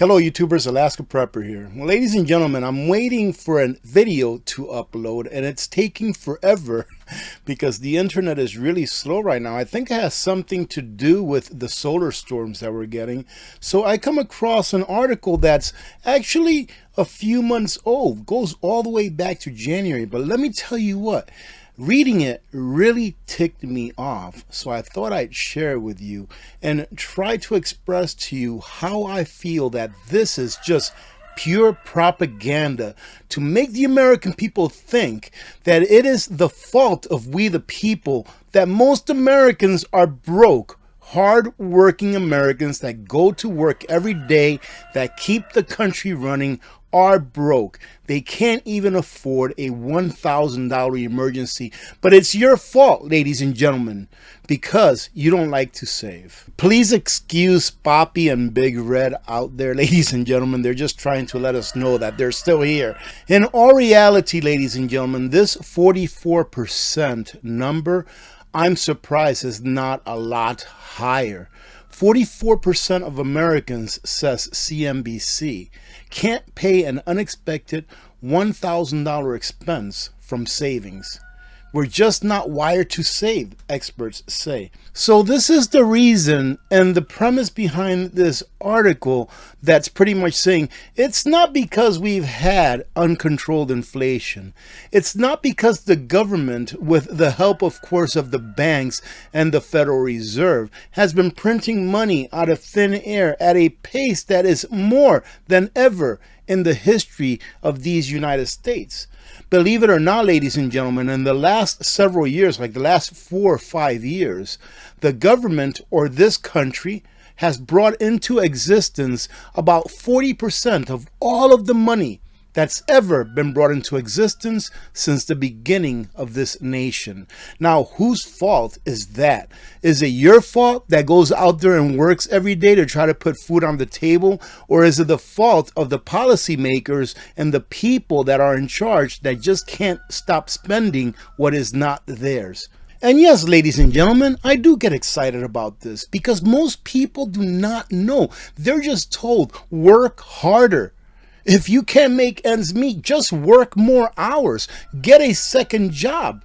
Hello YouTubers, Alaska Prepper here. Well, ladies and gentlemen, I'm waiting for a video to upload and it's taking forever because the internet is really slow right now. I think it has something to do with the solar storms that we're getting. So I come across an article that's actually a few months old, goes all the way back to January. But let me tell you what, reading it really ticked me off, so I thought I'd share it with you and try to express to you how I feel that this is just pure propaganda to make the American people think that it is the fault of we the people that most Americans are broke. Hard-working Americans that go to work every day, that keep the country running, are broke. They can't even afford a $1,000 emergency. But it's your fault, ladies and gentlemen, because you don't like to save. Please excuse Poppy and Big Red out there, ladies and gentlemen. They're just trying to let us know that they're still here. In all reality, ladies and gentlemen, this 44% number, I'm surprised is not a lot higher. 44% of Americans, says CNBC, can't pay an unexpected $1,000 expense from savings. We're just not wired to save, experts say. So this is the reason and the premise behind this article that's pretty much saying it's not because we've had uncontrolled inflation. It's not because the government, with the help, of course, of the banks and the Federal Reserve, has been printing money out of thin air at a pace that is more than ever in the history of these United States. Believe it or not, ladies and gentlemen, in the last several years, like the last 4 or 5 years, the government or this country has brought into existence about 40% of all of the money that's ever been brought into existence since the beginning of this nation. Now, whose fault is that? Is it your fault that goes out there and works every day to try to put food on the table? Or is it the fault of the policymakers and the people that are in charge that just can't stop spending what is not theirs? And yes, ladies and gentlemen, I do get excited about this because most people do not know. They're just told, work harder. If you can't make ends meet, just work more hours. Get a second job.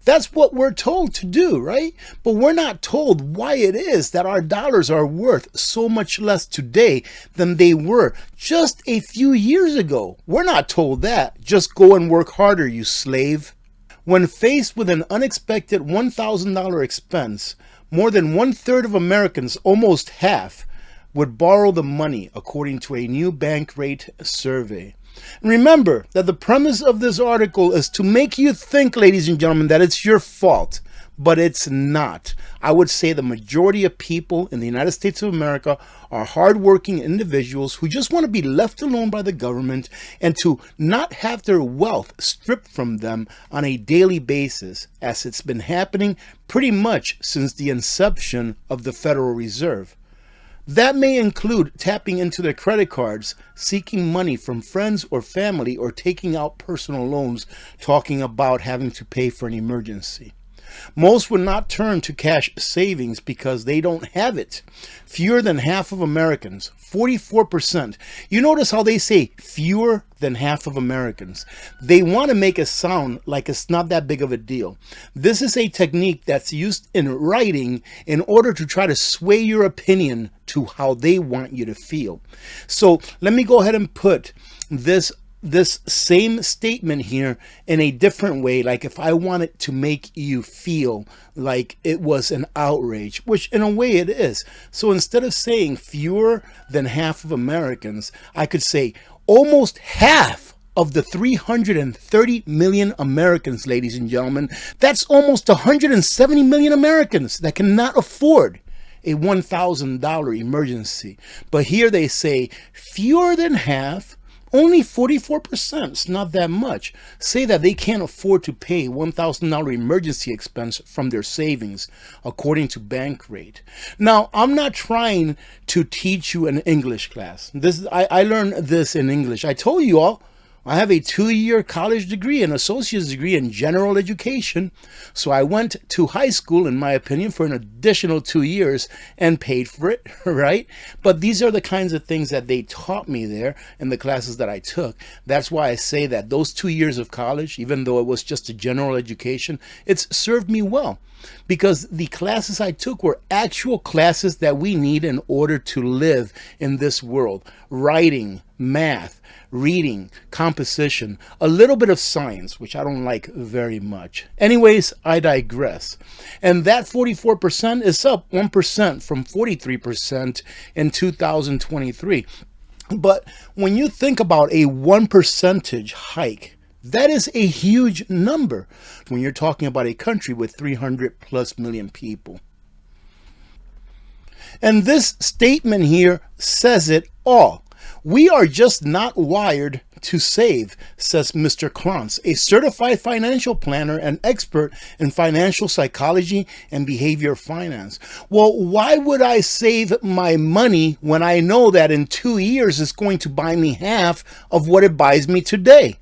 That's what we're told to do, right? But we're not told why it is that our dollars are worth so much less today than they were just a few years ago. We're not told that. Just go and work harder, you slave. When faced with an unexpected $1,000 expense, more than 1/3 of Americans, almost half, would borrow the money, according to a new bank rate survey. Remember that the premise of this article is to make you think, ladies and gentlemen, that it's your fault, but it's not. I would say the majority of people in the United States of America are hardworking individuals who just want to be left alone by the government and to not have their wealth stripped from them on a daily basis, as it's been happening pretty much since the inception of the Federal Reserve. That may include tapping into their credit cards, seeking money from friends or family, or taking out personal loans, talking about having to pay for an emergency. Most would not turn to cash savings because they don't have it. Fewer than half of Americans, 44%. You notice how they say fewer than half of Americans. They want to make it sound like it's not that big of a deal. This is a technique that's used in writing in order to try to sway your opinion to how they want you to feel. So let me go ahead and put this same statement here in a different way, like if I wanted to make you feel like it was an outrage, which in a way it is. So instead of saying fewer than half of Americans, I could say almost half of the 330 million Americans, ladies and gentlemen. That's almost 170 million Americans that cannot afford a $1,000 emergency. But here they say fewer than half. Only 44%, it's not that much, say that they can't afford to pay $1,000 emergency expense from their savings, according to bank rate. Now, I'm not trying to teach you an English class. I learned this in English. I told you all, I have a 2-year college degree, an associate's degree in general education. So I went to high school, in my opinion, for an additional 2 years and paid for it, right? But these are the kinds of things that they taught me there in the classes that I took. That's why I say that those 2 years of college, even though it was just a general education, it's served me well. Because the classes I took were actual classes that we need in order to live in this world. Writing, math, reading, composition, a little bit of science, which I don't like very much. Anyways, I digress. And that 44% is up 1% from 43% in 2023. But when you think about a 1% hike, that is a huge number when you're talking about a country with 300 plus million people. And this statement here says it all. We are just not wired to save, says Mr. Krantz, a certified financial planner and expert in financial psychology and behavior finance. Well, why would I save my money when I know that in 2 years it's going to buy me half of what it buys me today?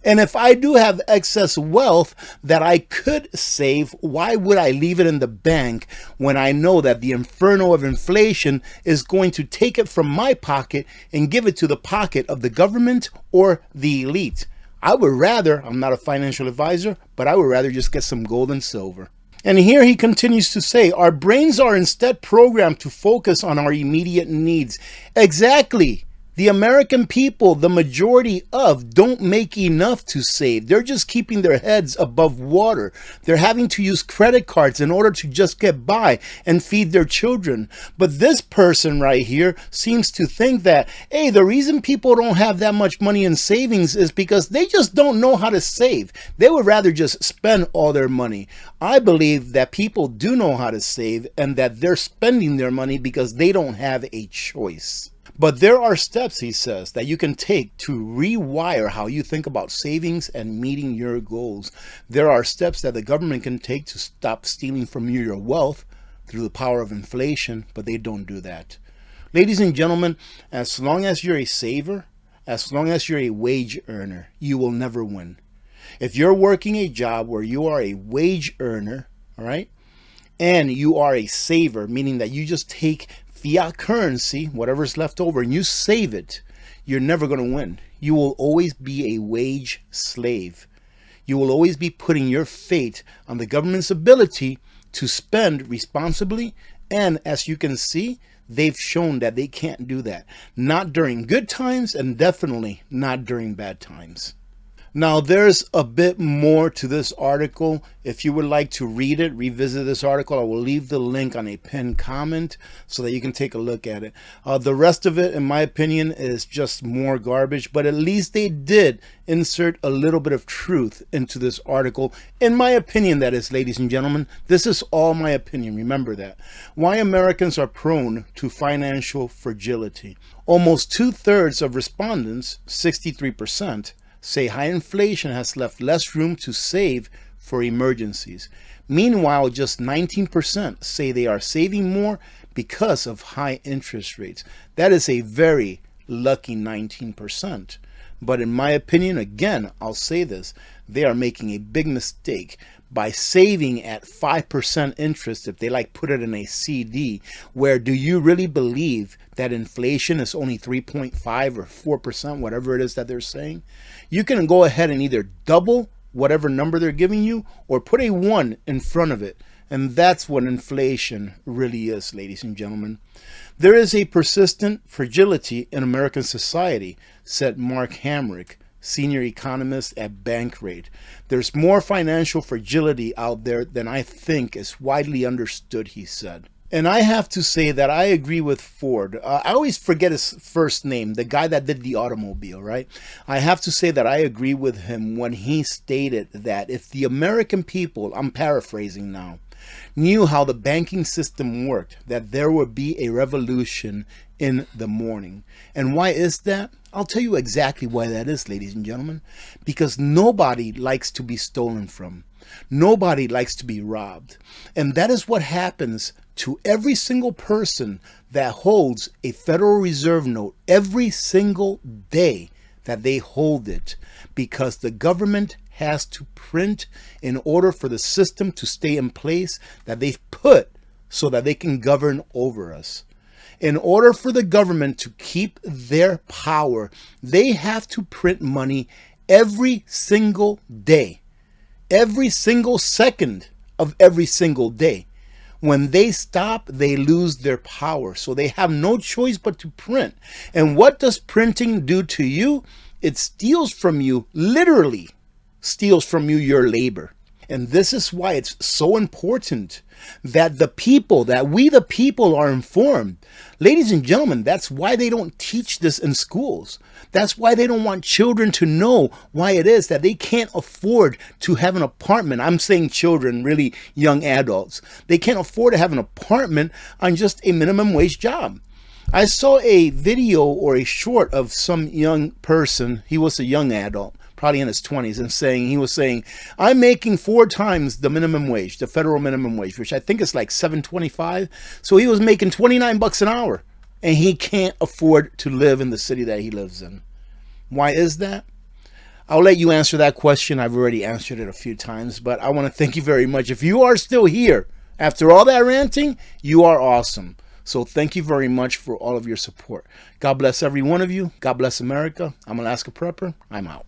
And if I do have excess wealth that I could save, why would I leave it in the bank when I know that the inferno of inflation is going to take it from my pocket and give it to the pocket of the government or the elite? I would rather, I'm not a financial advisor, but I would rather just get some gold and silver. And here he continues to say, our brains are instead programmed to focus on our immediate needs. Exactly. The American people, the majority of, don't make enough to save. They're just keeping their heads above water. They're having to use credit cards in order to just get by and feed their children. But this person right here seems to think that, hey, the reason people don't have that much money in savings is because they just don't know how to save. They would rather just spend all their money. I believe that people do know how to save and that they're spending their money because they don't have a choice. But there are steps, he says, that you can take to rewire how you think about savings and meeting your goals. There are steps that the government can take to stop stealing from you your wealth through the power of inflation, but they don't do that. Ladies and gentlemen, as long as you're a saver, as long as you're a wage earner, you will never win. If you're working a job where you are a wage earner, all right, and you are a saver, meaning that you just take fiat currency, whatever's left over, and you save it, you're never going to win. You will always be a wage slave. You will always be putting your fate on the government's ability to spend responsibly. And as you can see, they've shown that they can't do that. Not during good times and definitely not during bad times. Now, there's a bit more to this article. If you would like to read it, revisit this article, I will leave the link on a pinned comment so that you can take a look at it. The rest of it, in my opinion, is just more garbage, but at least they did insert a little bit of truth into this article. In my opinion, that is, ladies and gentlemen. This is all my opinion. Remember that. Why Americans are prone to financial fragility. Almost 2/3 of respondents, 63%, say high inflation has left less room to save for emergencies. Meanwhile, just 19% say they are saving more because of high interest rates. That is a very lucky 19%. But in my opinion, again, I'll say this, they are making a big mistake by saving at 5% interest if they put it in a CD, where do you really believe that inflation is only 3.5 or 4%, whatever it is that they're saying? You can go ahead and either double whatever number they're giving you or put a 1 in front of it. And that's what inflation really is, ladies and gentlemen. There is a persistent fragility in American society, said Mark Hamrick, senior economist at Bankrate. There's more financial fragility out there than I think is widely understood, he said. And I have to say that I agree with Ford. I always forget his first name, the guy that did the automobile, right? I have to say that I agree with him when he stated that if the American people, I'm paraphrasing now, knew how the banking system worked, that there would be a revolution in the morning. And why is that? I'll tell you exactly why that is, ladies and gentlemen. Because nobody likes to be stolen from. Nobody likes to be robbed. And that is what happens to every single person that holds a Federal Reserve note every single day. that they hold it, because the government has to print in order for the system to stay in place that they've put so that they can govern over us. In order for the government to keep their power, they have to print money every single day, every single second of every single day. When they stop, they lose their power. So they have no choice but to print. And what does printing do to you? It steals from you, literally steals from you your labor. And this is why it's so important that we the people are informed. Ladies and gentlemen, that's why they don't teach this in schools. That's why they don't want children to know why it is that they can't afford to have an apartment. I'm saying children, really young adults. They can't afford to have an apartment on just a minimum wage job. I saw a video or a short of some young person. He was a young adult, probably in his 20s, and he was saying, I'm making 4 times the minimum wage, the federal minimum wage, which I think is like $7.25. So he was making 29 bucks an hour, and he can't afford to live in the city that he lives in. Why is that? I'll let you answer that question. I've already answered it a few times, but I want to thank you very much. If you are still here after all that ranting, you are awesome. So thank you very much for all of your support. God bless every one of you. God bless America. I'm Alaska Prepper. I'm out.